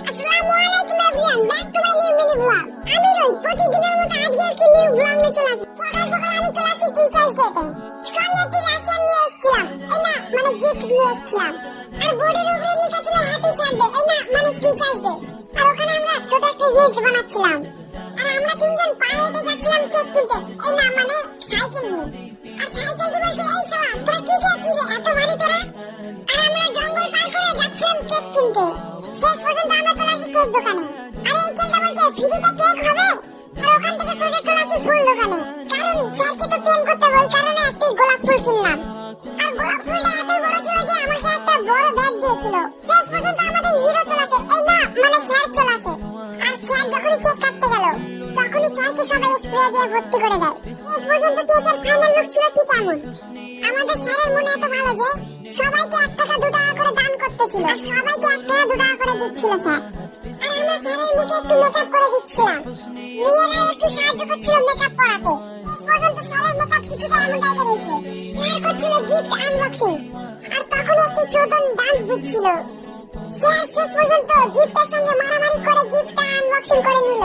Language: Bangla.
আসসালামু আলাইকুম everyone, back to my new mini blog. আমি রোহিত, প্রতিদিনের মতো আজকে একটি নিউ ব্লগ নিয়ে চলে আসি। সকাল সকাল আমি চলে আসি টিচার্স ডেতে। সঙ্গে একটি রাশিয়ান নিয়ে এসেছিলাম, এই না মানে গিফট নিয়ে এসেছিলাম। আর বোর্ডের উপরে লেখা ছিল হ্যাপি সানডে, এই না মানে টিচার্স ডে। আর ওখানে আমরা ছোট একটা রিলস বানাচ্ছিলাম। আর আমরা তিনজন পায়ে হেঁটে যাচ্ছিলাম কেক কিনতে, এই না মানে সাইকেল নিয়ে। আর সাইকেলটি বলছে, এই শালা তোরা কি খেয়েছিস রে, এত ভারী তোরা? আর আমরা জঙ্গল পার করে যাচ্ছিলাম কেক কিনতে। শেষ পর্যন্ত আমরা চলে আসি কেক দোকানে। আর এই ছেলেটা বলছে ফ্রিতে কেক হবে। আর ওখান থেকে সোজা চলে আসি ফুল দোকানে, কারণ স্যারকে তো প্রেম করতে হবে, ওই কারণে একটি গোলাপ ফুল কিনলাম। আর গোলাপ ফুলটা এত বড় ছিল যে আমাকে একটা বড় ব্যাগ দিয়েছিল। শেষ পর্যন্ত আমাদের হিরো চলে আসে, এই না মানে স্যার চলে আসে। আর স্যার যখনই কেক কাটতে গেল তখনই স্যারকে সবাই স্প্রে দিয়ে ভর্তি করে দেয়। শেষ পর্যন্ত কেকের ফাইনাল লুক ছিল ঠিক এমন। আমাদের স্যারের মনে এত ভালো যে সবাইকে 1 টাকা 2 টাকা করে দান করতেছিল, আর সবাইকে 1 টাকা 2 টাকা করে দিচ্ছিল স্যার। আর আমরা স্যারের মুখে একটু মেকআপ করে দিচ্ছিলাম, মেয়েরা একটু সাহায্য করছিল মেকআপ করাতে। শেষ পর্যন্ত স্যারের মেকআপ কিছুটা এমন টাইপের হয়েছে। স্যার করছিল গিফট আনবক্সিং, আর তখন একটি চোদন ডান্স দিচ্ছিল। স্যার শেষ পর্যন্ত গিফটের সঙ্গে মারামারি করে গিফটটা আনবক্সিং করে নিল।